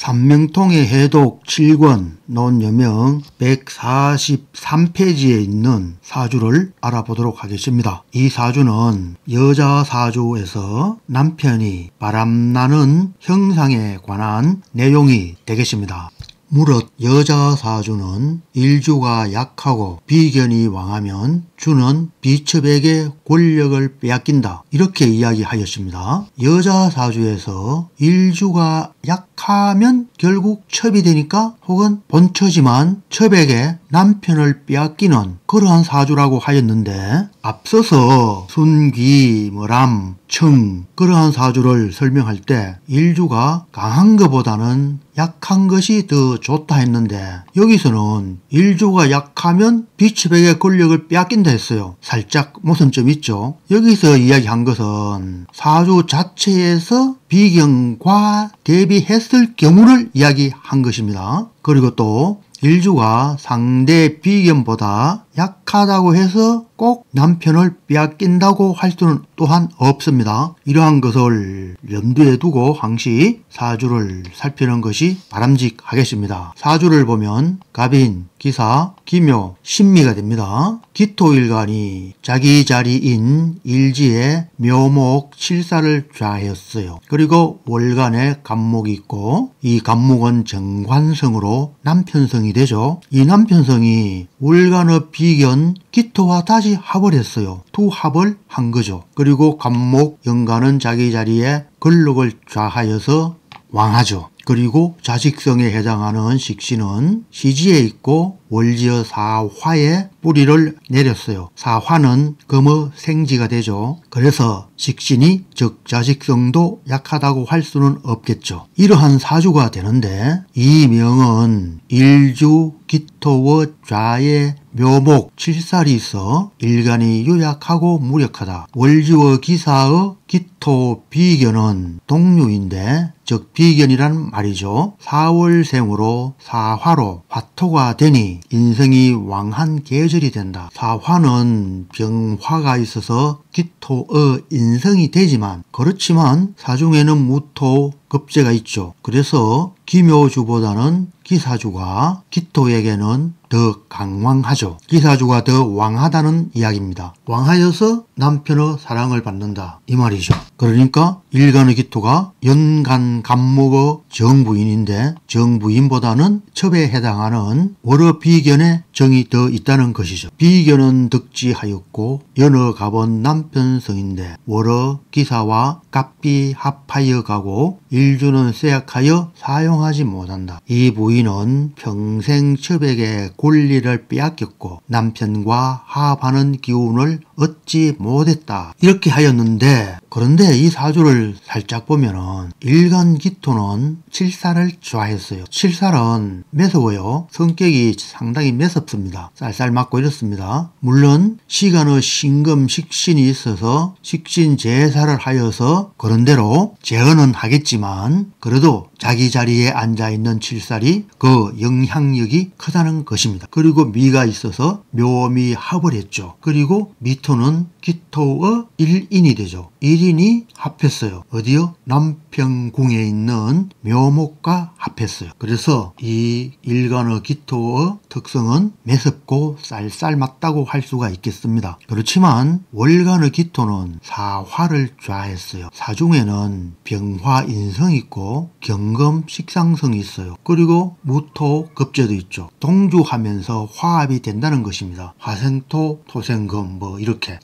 삼명통의 해독 7권 논여명 143페이지에 있는 사주를 알아보도록 하겠습니다. 이 사주는 여자 사주에서 남편이 바람나는 형상에 관한 내용이 되겠습니다. 무릇 여자 사주는 일주가 약하고 비견이 왕하면 주는 비첩에게 권력을 빼앗긴다. 이렇게 이야기하였습니다. 여자 사주에서 일주가 약하면 결국 첩이 되니까 혹은 본처지만 첩에게 남편을 빼앗기는 그러한 사주라고 하였는데, 앞서서 순기, 람, 청 그러한 사주를 설명할 때 일주가 강한 것보다는 약한 것이 더 좋다 했는데, 여기서는 일주가 약하면 비첩에게 권력을 빼앗긴다 했어요. 살짝 모순점 있죠. 여기서 이야기한 것은 사주 자체에서 비견과 대비했을 경우를 이야기한 것입니다. 그리고 또 일주가 상대 비견보다 약하다고 해서 꼭 남편을 빼앗긴다고 할 수는 또한 없습니다. 이러한 것을 염두에 두고 항시 사주를 살피는 것이 바람직하겠습니다. 사주를 보면 갑인, 기사, 기묘, 신미가 됩니다. 기토일간이 자기 자리인 일지에 묘목, 칠사를 좌하였어요. 그리고 월간에 간목이 있고, 이 간목은 정관성으로 남편성이 되죠. 이 남편성이 월간의 비견, 기토와 다시 합을 했어요. 두 합을 한 거죠. 그리고 간목, 연간은 자기 자리에 근록을 좌하여서 왕하죠. 그리고 자식성에 해당하는 식신은 시지에 있고 월지어 사화에 뿌리를 내렸어요. 사화는 금의 생지가 되죠. 그래서 식신이 즉 자식성도 약하다고 할 수는 없겠죠. 이러한 사주가 되는데, 이 명은 일주 기토의 좌에 묘목 칠살이 있어 일간이 유약하고 무력하다. 월지와 기사의 기토 비견은 동류인데, 즉 비견이란 말이죠. 사월생으로 사화로 화토가 되니 인성이 왕한 계절이 된다. 사화는 병화가 있어서 기토의 인성이 되지만, 그렇지만 사중에는 무토 급제가 있죠. 그래서 기묘주보다는 기사주가 기토에게는 더 강왕하죠. 기사주가 더 왕하다는 이야기입니다. 왕하여서 남편의 사랑을 받는다 이 말이죠. 그러니까 일간의 기토가 연간 간목의 정부인인데, 정부인보다는 첩에 해당하는 월의 비견에 정이 더 있다는 것이죠. 비견은 득지하였고 연의 갑은 남편성인데 월의 기사와 갑비 합하여 가고 일주는 쇠약하여 사용하지 못한다. 이 부인은 평생 첩에게 권리를 빼앗겼고 남편과 합하는 기운을 얻지 못했다. 이렇게 하였는데, 그런데 이 사주를 살짝 보면은 일간 기토는 칠살을 좋아했어요. 칠살은 매서워요. 성격이 상당히 매섭습니다. 쌀쌀 맞고 이렇습니다. 물론 시간의 신금 식신이 있어서 식신 제사를 하여서 그런대로 제언은 하겠지만, 그래도 자기 자리에 앉아있는 칠살이 그 영향력이 크다는 것입니다. 그리고 미가 있어서 묘미 합을 했죠. 그리고 미토는 기토의 일인이 되죠. 일인이 합했어요. 어디요? 남평궁에 있는 묘목과 합했어요. 그래서 이 일간의 기토의 특성은 매섭고 쌀쌀맞다고 할 수가 있겠습니다. 그렇지만 월간의 기토는 사화를 좌했어요. 사중에는 병화 인성이 있고 경금 식상성이 있어요. 그리고 무토 급제도 있죠. 동주하면서 화합이 된다는 것입니다. 화생토, 토생금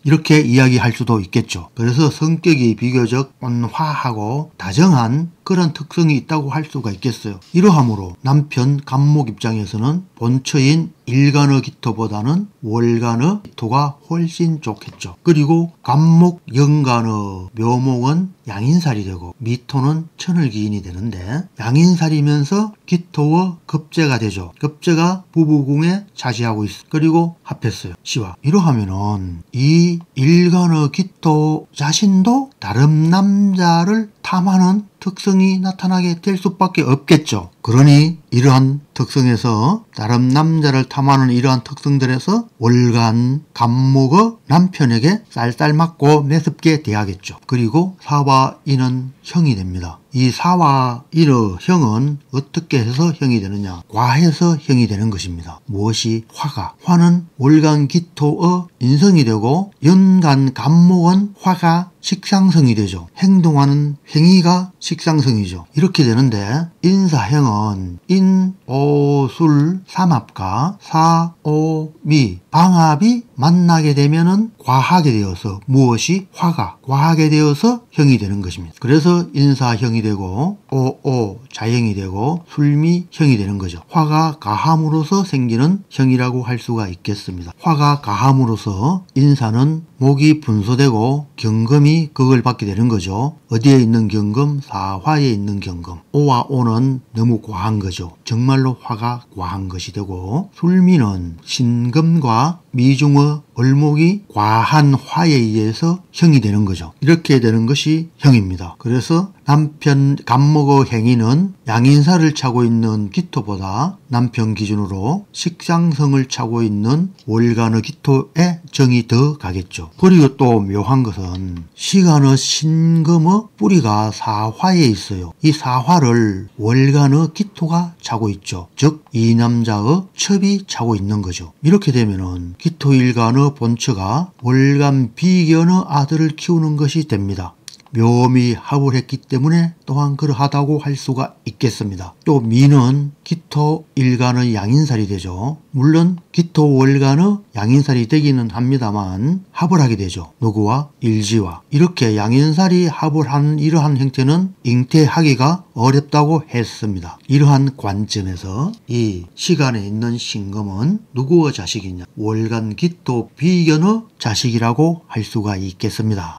이렇게 이야기할 수도 있겠죠. 그래서 성격이 비교적 온화하고 다정한 그런 특성이 있다고 할 수가 있겠어요. 이러함으로 남편 간목 입장에서는 본처인 일간의 기토보다는 월간의 기토가 훨씬 좋겠죠. 그리고 간목 연간의 묘목은 양인살이 되고 미토는 천을기인이 되는데, 양인살이면서 기토의 급제가 되죠. 급제가 부부궁에 차지하고 있어. 그리고 합했어요. 시와. 이러하면은 이 일간의 기토 자신도 다른 남자를 탐하는 특성이 나타나게 될 수밖에 없겠죠. 그러니 이러한 특성에서 다른 남자를 탐하는 이러한 특성들에서 월간 간목의 남편에게 쌀쌀 맞고 매섭게 대하겠죠. 그리고 사와 인은 형이 됩니다. 이 사와 인의 형은 어떻게 해서 형이 되느냐? 과해서 형이 되는 것입니다. 무엇이? 화가. 화는 월간 기토의 인성이 되고 연간 간목은 화가 식상성이 되죠. 행동하는 행위가 식상성이죠. 이렇게 되는데 인사형은 인, 오, 술, 삼합과 사, 오, 미, 방합이 만나게 되면은 과하게 되어서 무엇이? 화가 과하게 되어서 형이 되는 것입니다. 그래서 인사형이 되고 오, 자형이 되고 술미 형이 되는 거죠. 화가 가함으로써 생기는 형이라고 할 수가 있겠습니다. 화가 가함으로써 인사는 목이 분소되고 경금이 그걸 받게 되는 거죠. 어디에 있는 경금? 사화에 있는 경금. 오와 오는 너무 과한 거죠. 정말로 화가 과한 것이 되고 술미는 신금과 미중의 을목이 과한 화에 의해서 형이 되는 거죠. 이렇게 되는 것이 형입니다. 그래서 남편 간목의 행위는 양인사를 차고 있는 기토보다 남편 기준으로 식상성을 차고 있는 월간의 기토에 정이 더 가겠죠. 그리고 또 묘한 것은 시간의 신금의 뿌리가 사화에 있어요. 이 사화를 월간의 기토가 차고 있죠. 즉 이 남자의 첩이 차고 있는 거죠. 이렇게 되면은 기토일간의 본처가 월간 비견의 아들을 키우는 것이 됩니다. 묘미 합을 했기 때문에 또한 그러하다고 할 수가 있겠습니다. 또 미는 기토 일간의 양인살이 되죠. 물론 기토 월간의 양인살이 되기는 합니다만 합을 하게 되죠. 누구와? 일지와. 이렇게 양인살이 합을 하는 이러한 형태는 잉태하기가 어렵다고 했습니다. 이러한 관점에서 이 시간에 있는 신금은 누구의 자식이냐? 월간 기토 비견의 자식이라고 할 수가 있겠습니다.